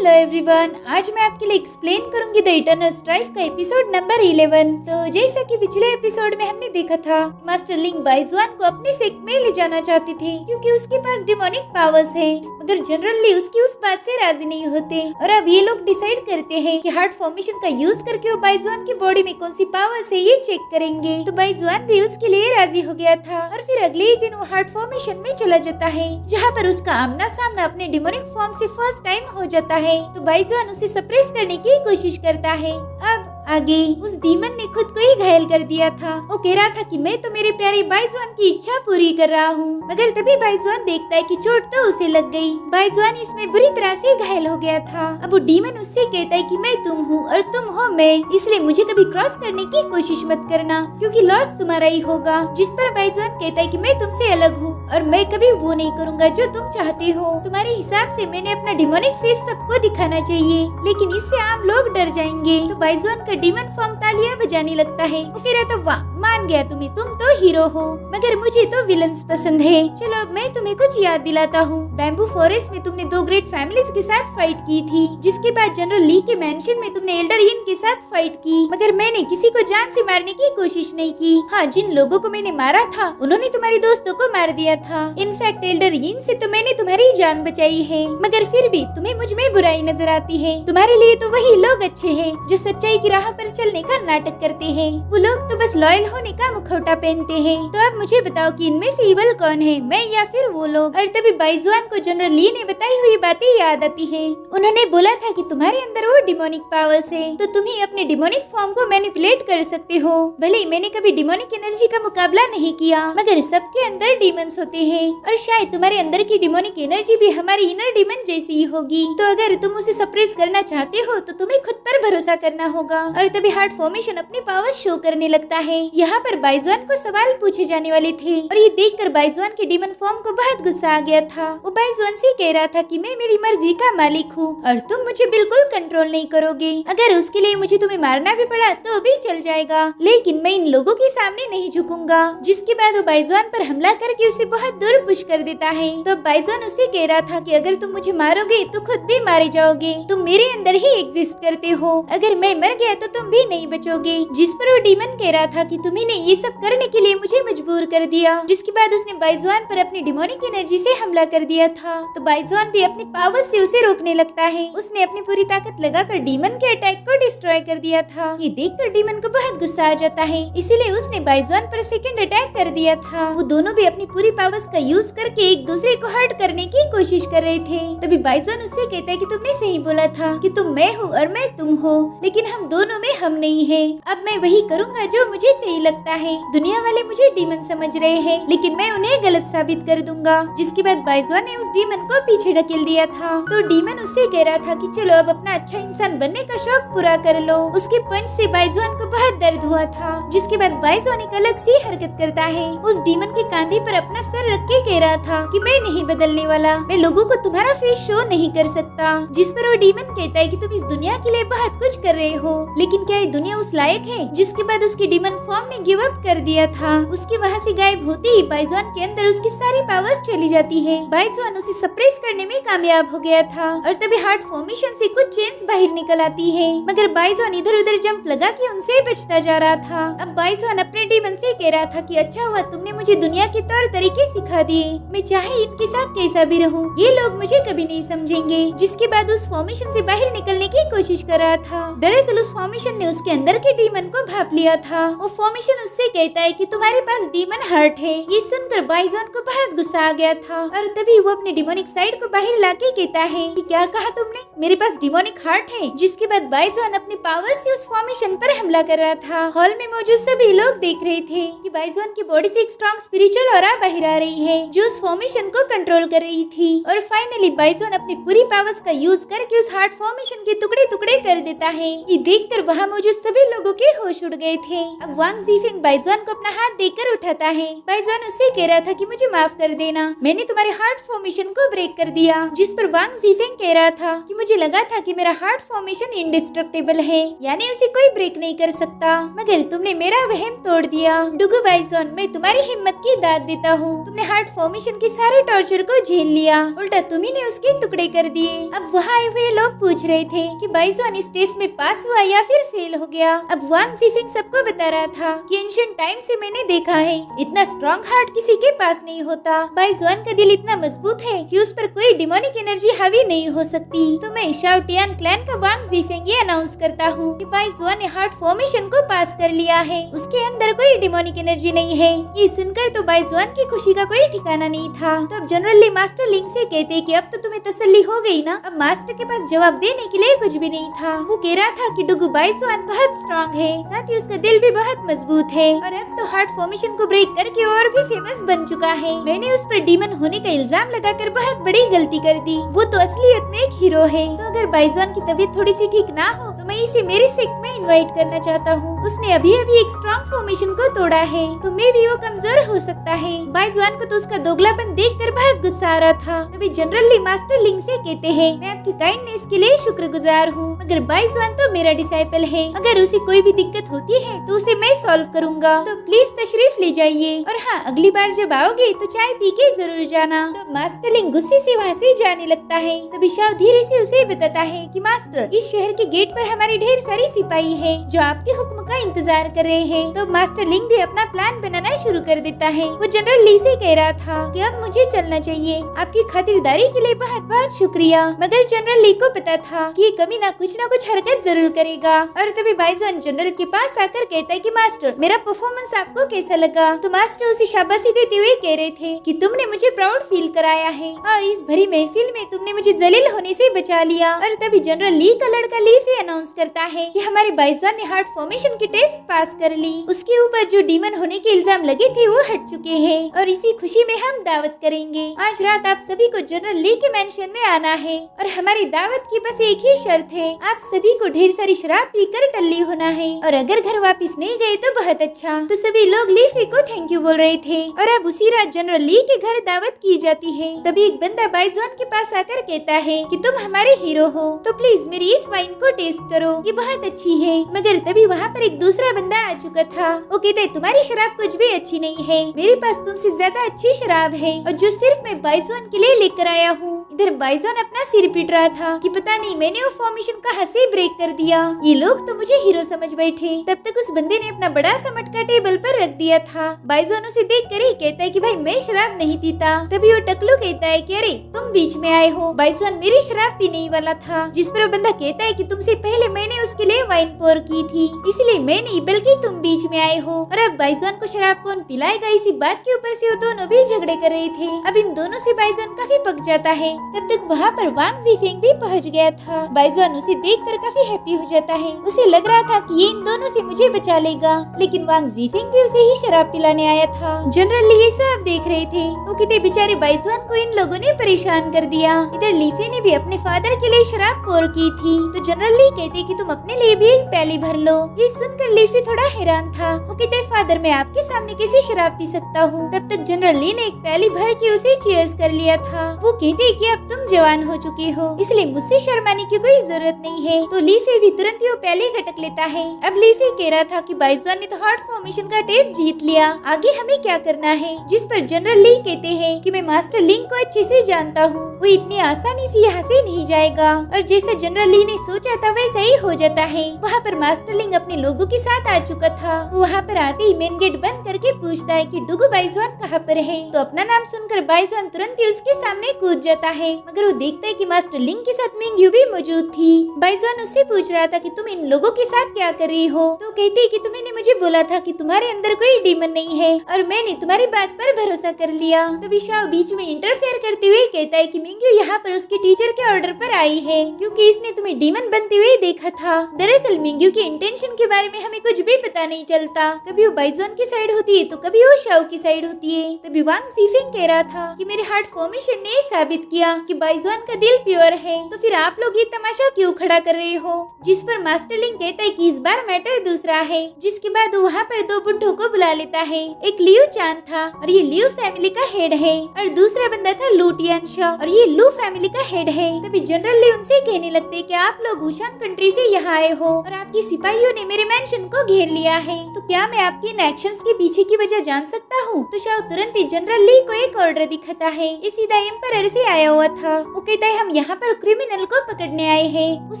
Hello everyone, आज मैं आपके लिए एक्सप्लेन करूंगी द इटर्नल स्ट्राइफ का एपिसोड नंबर 11। तो जैसा कि पिछले एपिसोड में हमने देखा था, मास्टर लिंग बाइजुआन को अपने सेक्ट में ले जाना चाहते थे क्योंकि उसके पास डिमोनिक पावर्स है, मगर जनरली उसकी उस बात से राजी नहीं होते। और अब ये लोग डिसाइड करते हैं कि हार्ट फॉर्मेशन का यूज करके वो बाइजुआन की बॉडी में कौन सी पावर्स है ये चेक करेंगे। तो बाइजुआन भी उसके लिए राजी हो गया था और फिर अगले ही दिन वो हार्ट फॉर्मेशन में चला जाता है, जहाँ पर उसका आमना सामना अपने डिमोनिक फॉर्म से फर्स्ट टाइम हो जाता है। तो बाइजुआन उसे सप्रेस करने की कोशिश करता है। अब आगे उस डीमन ने खुद को ही घायल कर दिया था। वो कह रहा था कि मैं तो मेरे प्यारे बाइजुआन की इच्छा पूरी कर रहा हूँ, मगर तभी बाइजुआन देखता है कि चोट तो उसे लग गई। बाइजुआन इसमें बुरी तरह से घायल हो गया था। अब वो डीमन उससे कहता है कि मैं तुम हूँ और तुम हो मैं, इसलिए मुझे कभी क्रॉस करने की कोशिश मत करना क्योंकि लॉस तुम्हारा ही होगा। जिस पर बाइजुआन कहता है कि मैं तुमसे अलग हूँ और मैं कभी वो नहीं करूँगा जो तुम चाहते हो। तुम्हारे हिसाब से मैंने अपना डिमोनिक फेस सबको दिखाना चाहिए, लेकिन इससे आम लोग डर जाएंगे। तो बाइजुआन का डीमन फॉर्म तालियां बजाने लगता है। वो कह रहा था वाह, मान गया तुम्हें, तुम तो हीरो हो, मगर मुझे तो विलन्स पसंद है। चलो अब मैं तुम्हें कुछ याद दिलाता हूँ। बैम्बू फॉरेस्ट में तुमने 2 ग्रेट फैमिलीज के साथ फाइट की थी, जिसके बाद जनरल ली के मैंशन में तुमने एल्डर यिन के साथ फाइट की, मगर मैंने किसी को जान से मारने की कोशिश नहीं की। हाँ, जिन लोगों को मैंने मारा था उन्होंने तुम्हारे दोस्तों को मार दिया था। इनफैक्ट एल्डर यिन से तो मैंने तुम्हारी जान बचाई है, मगर फिर भी तुम्हें मुझ में बुराई नजर आती है। तुम्हारे लिए तो वही लोग अच्छे हैं जो सच्चाई की राह पर चलने का नाटक करते हैं। वो लोग तो बस लॉयल होने का मुखौटा पहनते हैं। तो अब मुझे बताओ कि इनमें से इवल कौन है, मैं या फिर वो लोग? और तभी बाइजुआन को जनरल ली ने बताई हुई बातें याद आती है। उन्होंने बोला था कि तुम्हारे अंदर वो डिमोनिक पावर्स है, तो तुम ही अपने डिमोनिक फॉर्म को मैनिपुलेट कर सकते हो। भले ही मैंने कभी डिमोनिक एनर्जी का मुकाबला नहीं किया, मगर सबके अंदर डीमंस होते हैं और शायद तुम्हारे अंदर की डिमोनिक एनर्जी भी हमारी इनर डीमन जैसी ही होगी। तो अगर तुम उसे सप्रेस करना चाहते हो तो तुम्हें खुद पर भरोसा करना होगा। और तभी हार्ट फॉर्मेशन अपनी पावर शो करने लगता है। यहाँ पर बाइजुआन को सवाल पूछे जाने वाले थे और ये देखकर बाइजुआन के डीमन फॉर्म को बहुत गुस्सा आ गया था। वो बाइजुआन से कह रहा था कि मैं मेरी मर्जी का मालिक हूँ और तुम मुझे बिल्कुल कंट्रोल नहीं करोगे। अगर उसके लिए मुझे तुम्हें मारना भी पड़ा तो भी चल जाएगा, लेकिन मैं इन लोगों के सामने नहीं झुकूंगा। जिसके बाद वो बाइजुआन पर हमला करके उसे बहुत दूर पुश कर देता है। तो बाइजुआन उससे कह रहा था कि अगर तुम मुझे मारोगे तो खुद भी मारे जाओगे, तुम मेरे अंदर ही एग्जिस्ट करते हो, अगर मैं मर गया तो तुम भी नहीं बचोगे। जिस पर वो डीमन कह रहा था कि तुम्ही ने ये सब करने के लिए मुझे मजबूर कर दिया। जिसके बाद उसने बाइजुआन पर अपनी डिमोनिक एनर्जी से हमला कर दिया था। तो बाइजुआन भी अपनी पावर से उसे रोकने लगता है। उसने अपनी पूरी ताकत लगाकर डीमन के अटैक को डिस्ट्रॉय कर दिया था। ये देखकर डीमन को बहुत गुस्सा आ जाता है, इसीलिए उसने बाइजुआन पर सेकंड अटैक कर दिया था। वो दोनों भी अपनी पूरी पावर्स का यूज करके एक दूसरे को हर्ट करने की कोशिश कर रहे थे। तभी बाइजुआन उससे कहता है कि तुमने सही बोला था कि तुम मैं हूँ और मैं तुम हो, लेकिन हम दोनों में हम नहीं है। अब मैं वही करूँगा जो मुझे सही लगता है। दुनिया वाले मुझे डीमन समझ रहे हैं, लेकिन मैं उन्हें गलत साबित कर दूंगा। जिसके बाद बाइजुआन ने उस डीमन को पीछे ढकेल दिया था। तो डीमन उससे कह रहा था कि चलो अब अपना अच्छा इंसान बनने का शौक पूरा कर लो। उसके पंच से बाइजुआन को बहुत दर्द हुआ था। जिसके बाद बाइजुआन एक अलग सी हरकत करता है। उस डीमन के कंधे पर अपना सर रख के कह रहा था कि मैं नहीं बदलने वाला, मैं लोगों को तुम्हारा फेस शो नहीं कर सकता। जिस पर वो डीमन कहता है कि तुम इस दुनिया के लिए बहुत कुछ कर रहे हो, लेकिन क्या ये दुनिया उस लायक है? जिसके बाद उसके डीमन फॉर्म ने गिव अप कर दिया था। उसके वहाँ से गायब होते ही बाइजुआन के अंदर उसकी सारी पावर्स चली जाती है। बाइजुआन उसे सप्रेस करने में कामयाब हो गया था और तभी हार्ट फॉर्मेशन से कुछ चेन्स बाहर निकल आती है, मगर बाइजुआन इधर उधर जंप लगा के उनसे बचता जा रहा था। अब बाइजुआन अपने डीमन से कह रहा था कि अच्छा हुआ तुमने मुझे दुनिया के तौर तरीके सिखा दिए, मैं चाहे इनके साथ कैसा भी रहूं, ये लोग मुझे कभी नहीं समझेंगे। जिसके बाद उस फॉर्मेशन से बाहर निकलने की कोशिश कर रहा था। दरअसल उस फॉर्मेशन ने उसके अंदर के डीमन को भाप लिया था। वो फॉर्मेशन उससे कहता है कि तुम्हारे पास डीमन हार्ट है। ये सुनकर बाइजुआन को बहुत गुस्सा आ गया था और तभी वो अपने डिमोनिक साइड को बाहर लाके कहता है कि क्या कहा तुमने, मेरे पास डिमोनिक हार्ट है? जिसके बाद बाइजुआन अपनी पावर से उस फॉर्मेशन पर हमला कर रहा था। हॉल में मौजूद सभी लोग देख रहे थे कि बाइजुआन की बॉडी से एक स्ट्रॉन्ग स्पिरिचुअल ऑरा बाहर आ रही है जो उस फॉर्मेशन को कंट्रोल कर रही थी। और फाइनली बाइजुआन अपनी पूरी पावर्स का यूज करके उस हार्ट फॉर्मेशन के टुकड़े टुकड़े कर देता है। ये देखकर पर वहाँ मौजूद सभी लोगों के होश उड़ गए थे। अब वांग जीफिंग बाइजुआन को अपना हाथ देकर उठाता है। बाइजुआन उससे कह रहा था कि मुझे माफ कर देना, मैंने तुम्हारे हार्ट फॉर्मेशन को ब्रेक कर दिया। जिस पर वांग जीफिंग कह रहा था कि मुझे लगा था कि मेरा हार्ट फॉर्मेशन इंडिस्ट्रक्टेबल है, यानी उसे कोई ब्रेक नहीं कर सकता, मगर तुमने मेरा वहम तोड़ दिया। डुगु बाइजुआन, मैं तुम्हारी हिम्मत की दाद देता हूँ। तुमने हार्ट फॉर्मेशन के सारे टॉर्चर को झेल लिया, उल्टा तुम्ही ने उसके टुकड़े कर दिए। अब वहाँ आए हुए लोग पूछ रहे थे कि बाइजुआन इस टेस्ट में पास हुआ या फिर फेल हो गया। अब वांग जीफिंग सबको बता रहा था कि एंशिएंट टाइम से मैंने देखा है, इतना स्ट्रॉन्ग हार्ट किसी के पास नहीं होता। बाइजुआन का दिल इतना मजबूत है कि उस पर कोई डिमोनिक एनर्जी हावी नहीं हो सकती। तो मैं शाओटियान क्लैन का वांग जीफिंग ये अनाउंस करता हूँ कि बाइजुआन ने हार्ट फॉर्मेशन को पास कर लिया है, उसके अंदर कोई डिमोनिक एनर्जी नहीं है। ये सुनकर तो बाइजुआन की खुशी का कोई ठिकाना नहीं था। तो अब जनरल ली मास्टर लिंग से कहते कि अब तो तुम्हें तसल्ली हो गई ना। अब मास्टर के पास जवाब देने के लिए कुछ भी नहीं था। वो कह रहा था कि डुगु बाइजुआन बहुत स्ट्रॉन्ग है, साथ ही उसका दिल भी बहुत मजबूत है और अब तो हार्ट फॉर्मेशन को ब्रेक करके और भी फेमस बन चुका है। मैंने उस पर डीमन होने का इल्जाम लगाकर बहुत बड़ी गलती कर दी। वो तो असलियत में एक हीरो है। तो अगर बाइजुआन की तबीयत थोड़ी सी ठीक ना हो तो मैं इसे मेरे सेक्ट में इनवाइट करना चाहता हूँ। उसने अभी अभी एक स्ट्रॉन्ग फॉर्मेशन को तोड़ा है, तो मे भी वो कमजोर हो सकता है। बाइजुआन को तो उसका दोगलापन देखकर बहुत गुस्सा आ रहा था। तभी जनरल ली मास्टर लिंग से कहते हैं, मैं आपकी काइंडनेस के लिए शुक्रगुजार हूँ, मगर बाइजुआन तो मेरा डिसाइपल है, अगर उसे कोई भी दिक्कत होती है तो उसे मैं सॉल्व करूँगा। तो प्लीज तशरीफ ले जाइए, और हाँ, अगली बार जब आओगे तो चाय पी के जरूर जाना। तो मास्टर लिंग गुस्से से वहाँ से जाने लगता है। तभी शाओ धीरे से उसे बताता है कि मास्टर, इस शहर के गेट पर हमारे ढेर सारी सिपाही हैं जो आपके हुक्म का इंतजार कर रहे हैं। तो मास्टर लिंग भी अपना प्लान बनाना शुरू कर देता है। वो जनरल ली से कह रहा था कि अब मुझे चलना चाहिए, आपकी खातिरदारी के लिए बहुत बहुत शुक्रिया। मगर जनरल ली को पता था कि ये कमीना कुछ न कुछ हरकत जरूर करेगा। और तभी बाइजुआन जनरल के पास आकर कहता है कि मास्टर, मेरा परफॉर्मेंस आपको कैसा लगा? तो मास्टर उसे शाबाशी देते हुए कह रहे थे कि तुमने मुझे प्राउड फील कराया है और इस भरी महफिल में तुमने मुझे जलील होने से बचा लिया। और तभी जनरल ली का लड़का लीफी अनाउंस करता है कि हमारे बाइजुआन ने हार्ट फॉर्मेशन की टेस्ट पास कर ली, उसके ऊपर जो डीमन होने के इल्जाम लगे थे वो हट चुके हैं और इसी खुशी में हम दावत करेंगे। आज रात आप सभी को जनरल ली के मेंशन में आना है और हमारी दावत की बस एक ही शर्त है, आप सभी को ढेर सारी शराब पीकर टल्ली होना है और अगर घर वापस नहीं गए तो बहुत अच्छा। तो सभी लोग लीफी को थैंक यू बोल रहे थे और अब उसी रात जनरल ली के घर दावत की जाती है। तभी एक बंदा बाइजुआन के पास आकर कहता है कि तुम हमारे हीरो हो, तो प्लीज मेरी इस वाइन को टेस्ट करो, ये बहुत अच्छी है। मगर तभी वहाँ पर एक दूसरा बंदा आ चुका था। वो कहते तुम्हारी शराब कुछ भी अच्छी नहीं है, मेरे पास तुमसे ज्यादा अच्छी शराब है और जो सिर्फ मैं बाइजुआन के लिए लेकर आया हूँ। इधर बाइजुआन अपना सिर पीट रहा था कि पता नहीं मैंने वो फॉर्मेशन कहाँ से ब्रेक कर दिया, ये लोग तो मुझे हीरो समझ बैठे। तब तक उस बंदे ने अपना बड़ा सा मटका टेबल पर रख दिया था। बाइजुआन उसे देख कर ही कहता है कि भाई मैं शराब नहीं पीता। तभी वो टकलू कहता है कि अरे तुम बीच में आए हो, बाइजुआन मेरी शराब पीने ही वाला था। जिस पर वो बंदा कहता है कि तुमसे पहले मैंने उसके लिए वाइन पोर की थी, इसलिए मैं नहीं बल्कि तुम बीच में आए हो। और अब बाइजुआन को शराब कौन पिलाएगा, इसी बात के ऊपर से वो दोनों भी झगड़े कर रहे थे। अब इन दोनों से बाइजुआन काफी पक जाता है। तब तक वहाँ पर वांग जीफिंग भी पहुँच गया था। बाइजुआन उसे देखकर काफी हैप्पी हो जाता है। उसे लग रहा था कि ये इन दोनों से मुझे बचा लेगा, लेकिन वांग जीफिंग भी उसे ही शराब पिलाने आया था। जनरल ली ये सब देख रहे थे। वो कहते बेचारे बाइजुआन को इन लोगों ने परेशान कर दिया। इधर लीफी ने भी अपने फादर के लिए शराब पोर की थी। तो जनरल ली कहते कि तुम अपने लिए भी एक प्याली भर लो। ये सुनकर लीफी थोड़ा हैरान था। वो कहते फादर मैं आपके सामने कैसे शराब पी सकता हूँ। तब तक जनरल ली ने एक प्याली भर के उसे चीयर्स कर लिया था। वो कहते कि अब तुम जवान हो चुके हो, इसलिए मुझसे शर्माने की कोई जरूरत नहीं है। तो लीफी भी तुरंत ही वो प्याली गटक लेता है। अब लीफी कह रहा था कि बाइजुआन ने तो हार्ट फॉर्मेशन का टेस्ट जीत लिया, आगे हमें क्या करना है। जिस पर जनरल ली कहते हैं कि मैं मास्टर लिंग को अच्छे से जानता हूँ, वो इतनी आसानी से यहाँ से नहीं जाएगा। और जैसे जनरल ली ने सोचा था वैसा ही हो जाता है। वहाँ पर मास्टर लिंग अपने लोगों के साथ आ चुका था। वो वहाँ पर आते ही मेन गेट बंद करके पूछता है कि डुगु बाइजुआन कहाँ पर है। तो अपना नाम सुनकर बाइजुआन तुरंत ही उसके सामने कूद जाता है, मगर वो देखता है कि मास्टर लिंग के साथ मिंग्यू भी मौजूद थी। बाइजुआन उससे पूछ रहा था कि तुम इन लोगों के साथ क्या कर रही हो। तो कहती है कि तुम्हें मुझे बोला था कि तुम्हारे अंदर कोई डीमन नहीं है और मैंने तुम्हारी बात पर भरोसा कर लिया। तभी शाओ बीच में इंटरफेयर करते हुए कहता है कि मिंग्यू यहाँ पर उसके टीचर के ऑर्डर पर आई है क्योंकि इसने तुम्हें डीमन बनते हुए देखा था। दरअसल मिंग्यू की इंटेंशन के बारे में हमें कुछ भी पता नहीं चलता, कभी वो बाइजोन की साइड होती है तो कभी वो शाओ की साइड होती है। तभी वांग जीफिंग कह रहा था कि मेरे हार्ट फॉर्मेशन ने साबित किया कि बाइजोन का दिल प्योर है, तो फिर आप लोग ये तमाशा क्यों खड़ा कर रहे हो। जिस पर मास्टर लिंग कहता है कि इस बार मैटर दूसरा है। जिसके बाद वो वहाँ पर 2 बुड्ढों को बुला लेता है। एक लियू चान था और ये लियू फैमिली का हेड है और दूसरा बंदा था लू टियानशा और ये लू फैमिली का हेड है। तभी जनरल ली उनसे कहने लगते हैं कि आप लोग वुशांग कंट्री से यहाँ आए हो और आपके सिपाहियों ने मेरे मैंशन को घेर लिया है, तो क्या मैं आपकी इन एक्शंस के पीछे की वजह जान सकता हूँ। तो शाओ तुरंत ही जनरल ली को एक ऑर्डर दिखाता है। ये सीधा एम्परर से आया हुआ था। वो कहता है हम यहाँ पर क्रिमिनल को पकड़ने आए हैं। उस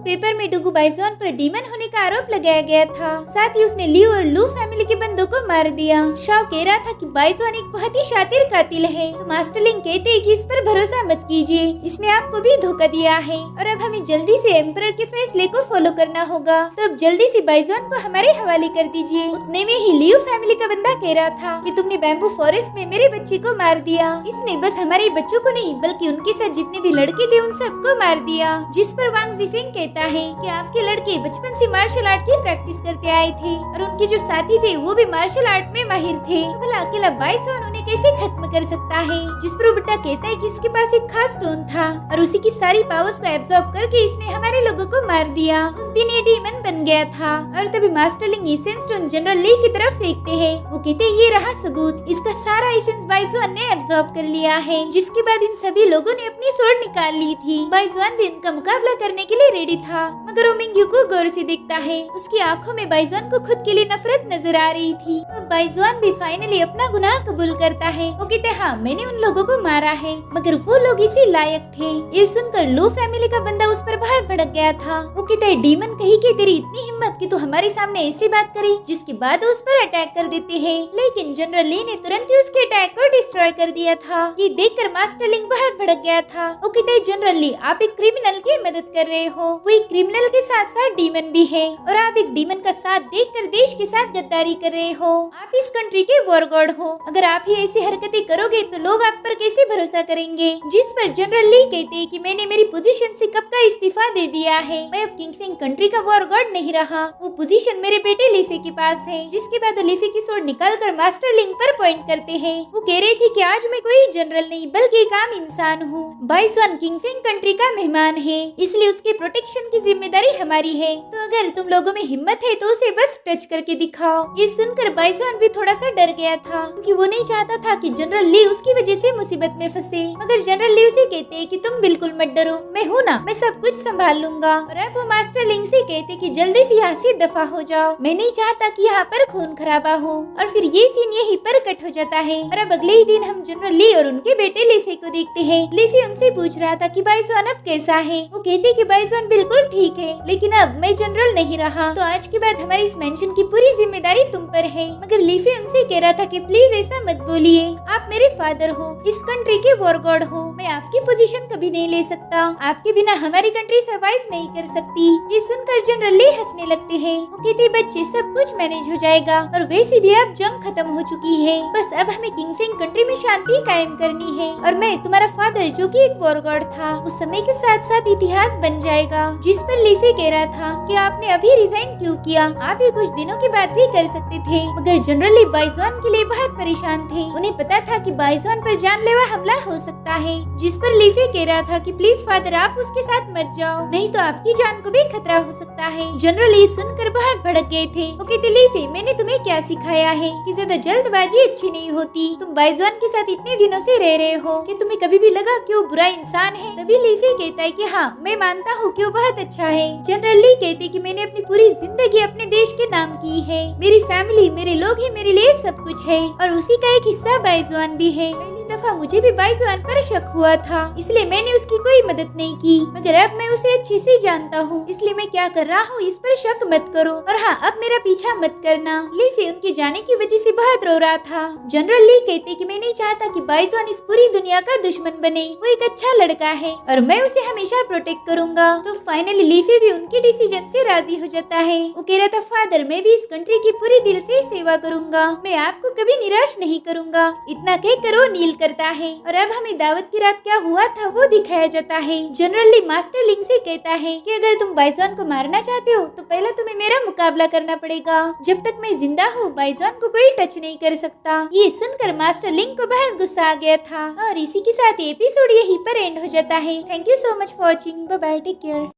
पेपर में डुगु बाइजोन पर डीमन होने का आरोप लगाया गया था, साथ ही उसने लियू और लू फैमिली के बंदों को मार दिया। शाओ कह रहा था कि बाइजोन एक बहुत ही शातिर कातिल है। तो मास्टर लिंग कहते हैं कि इस पर भरोसा मत कीजिए, इसने आपको भी धोखा दिया है और अब हमें जल्दी से एम्परर के फैसले को फॉलो करना होगा। तो अब जल्दी से बाइजोन को हमारे हवाले कर दीजिए। उतने में ही लियू फैमिली का बंदा कह रहा था कि तुमने बैम्बू फॉरेस्ट में मेरे बच्चे को मार दिया। इसने बस हमारे बच्चों को नहीं बल्कि उनके साथ जितने भी लड़के थे उन सबको मार दिया। जिस पर वांग जीफिंग कहता है कि आपके लड़के बचपन से मार्शल आर्ट की प्रैक्टिस करते आए थे और उनके जो साथी थे वो भी मार्शल आर्ट में माहिर थे, तो भला अकेला बाइजोन उन्हें कैसे खत्म कर सकता है। जिस पर वो बट्टा कहता है कि इसके पास एक खास स्टोन था और उसी की सारी पावर्स को एब्जॉर्ब करके इसने हमारे लोगों को मार दिया। उस दिन ये डीमन बन गया था। और तभी मास्टर लिंग एसेंस स्टोन जनरल ली की तरफ फेंकते हैं। वो कहते हैं ये रहा सबूत, इसका सारा एसेंस बाइजोन ने एब्जॉर्ब कर लिया है। जिसके बाद इन सभी लोगों ने अपनी स्वॉर्ड निकाल ली थी। बाइजोन भी इनका मुकाबला करने के लिए रेडी था, मगर वो मिंग्यू को गौर से देखता है। उसकी आंखों में बाइजोन को खुद के लिए नफरत नजर आ रही थी। अब बाइजोन भी फाइनली अपना गुनाह कबूल करता है। वो कहते हाँ मैंने उन लोगों को मारा है, मगर वो लोग इसी लायक थे। ये सुनकर लू फैमिली का बंदा उस पर बहुत भड़क गया था। वो कहता है डीमन कही कि तेरी इतनी हिम्मत कि तू हमारे सामने ऐसी बात करी, जिसके बाद उस पर अटैक कर देते हैं। लेकिन जनरल ली ने तुरंत ही उसके अटैक को डिस्ट्रॉय कर दिया था। ये देखकर मास्टर लिंग बहुत भड़क गया था। वो कहते हैं जनरल ली आप एक क्रिमिनल की मदद कर रहे हो, वो एक क्रिमिनल के साथ साथ डीमन भी है और आप एक डीमन का साथ देखकर देश के साथ गद्दारी कर रहे हो। आप इस कंट्री के वॉर गॉड हो, अगर आप ही ऐसी हरकतें करोगे तो लोग आप पर कैसे भरोसा करेंगे। जिस पर जनरल ली कहते हैं कि मैंने मेरी पोजीशन से कब का इस्तीफा दे दिया है, मैं अब किंगफिंग कंट्री का वॉर गॉड नहीं रहा, वो पोजीशन मेरे बेटे लीफे के पास है। जिसके बाद लीफे की स्वॉर्ड निकालकर मास्टर लिंग पर पॉइंट करते हैं। वो कह रही थी कि आज मैं कोई जनरल नहीं बल्कि एक आम इंसान हूँ। बाइजोन किंगफिंग कंट्री का मेहमान है, इसलिए उसके प्रोटेक्शन की जिम्मेदारी हमारी है, तो अगर तुम लोगों में हिम्मत है तो उसे बस टच करके दिखाओ। ये सुनकर बाइजोन भी थोड़ा सा डर गया था, क्योंकि वो नहीं चाहता था कि जनरल ली उसकी वजह से मुसीबत में फंसे। मगर जनरल ली उसे कहते हैं कि तुम बिल्कुल मत डरो, मैं हूँ ना, मैं सब कुछ संभाल लूंगा। और अब वो मास्टर लिंग से कहते कि जल्दी से यहाँ से दफा हो जाओ, मैं नहीं चाहता कि यहाँ पर खून खराबा हो। और फिर ये सीन यहीं पर कट हो जाता है। और अब अगले ही दिन हम जनरल ली और उनके बेटे लीफे को देखते हैं। लीफे उनसे पूछ रहा था कि बाइजोन अब कैसा है। वो कहते कि बाइजोन बिल्कुल ठीक है, लेकिन अब मैं जनरल नहीं रहा, तो आज के बाद हमारी इस मेंशन की पूरी जिम्मेदारी तुम पर है। मगर लीफे उनसे कह रहा था कि प्लीज ऐसा मत बोलिए, आप मेरे फादर हो, इस कंट्री के वॉर गॉड हो, मैं आपकी पोजीशन कभी नहीं ले सकता, आपके बिना हमारी कंट्री सर्वाइव नहीं कर सकती। ये सुनकर जनरल ली हंसने लगते हैं। वो कहते बच्चे सब कुछ मैनेज हो जाएगा, और वैसे भी अब जंग खत्म हो चुकी है, बस अब हमें किंगफिंग कंट्री में शांति कायम करनी है। और मैं तुम्हारा फादर जो कि एक वॉर गॉड था, उस समय के साथ साथ इतिहास बन जाएगा। जिस पर लीफे कह रहा था कि आपने अभी रिजाइन क्यों किया, आप ये कुछ दिनों के बाद भी कर सकते थे। मगर जनरल ली बाइजोन के लिए बहुत परेशान थे, उन्हें पता था कि बाइजोन पर जानलेवा हमला हो सकता है। जिस पर लीफे कह रहा था कि प्लीज फादर आप उसके साथ मत जाओ, नहीं तो आपकी जान को भी खतरा हो सकता है। जनरल ली सुनकर बहुत भड़क गए थे। वो कहते लीफे मैंने तुम्हें क्या सिखाया है कि ज्यादा जल्दबाजी अच्छी नहीं होती, तुम बाइजोन के साथ इतने दिनों से रह रहे हो कि तुम्हें कभी भी लगा कि वो बुरा इंसान है। तभी लीफे कहता है कि हाँ मैं मानता हूँ कि वो बहुत अच्छा है। जनरल ली कहते कि मैंने अपनी पूरी जिंदगी अपने देश के नाम की है, मेरी फैमिली मेरे लोग ही मेरे लिए सब कुछ है, और उसी का एक हिस्सा बाइजोन भी है। दफा मुझे भी बाइजुआन पर शक हुआ था, इसलिए मैंने उसकी कोई मदद नहीं की, मगर अब मैं उसे अच्छे से जानता हूँ, इसलिए मैं क्या कर रहा हूँ इस पर शक मत करो। और हाँ, अब मेरा पीछा मत करना। लीफी उनके जाने की वजह से बहुत रो रहा था। जनरल ली कहते कि मैं नहीं चाहता कि बाइजुआन इस पूरी दुनिया का दुश्मन बने, वो एक अच्छा लड़का है और मैं उसे हमेशा प्रोटेक्ट करूंगा। तो फाइनली लीफी भी उनके डिसीजन से राजी हो जाता है। वो कह रहा था, फादर मैं भी इस कंट्री की पूरी दिल से सेवा करूंगा, मैं आपको कभी निराश नहीं करूंगा। इतना कहकर वो नील करता है और अब हमें दावत की रात क्या हुआ था वो दिखाया जाता है। जनरली मास्टर लिंग से कहता है कि अगर तुम बाइजुआन को मारना चाहते हो तो पहले तुम्हें मेरा मुकाबला करना पड़ेगा। जब तक मैं जिंदा हूँ बाइजुआन को कोई टच नहीं कर सकता। ये सुनकर मास्टर लिंग को बहुत गुस्सा आ गया था और इसी के साथ एपिसोड यहीं पर एंड हो जाता है। Thank you so much for watching. Bye bye, take care.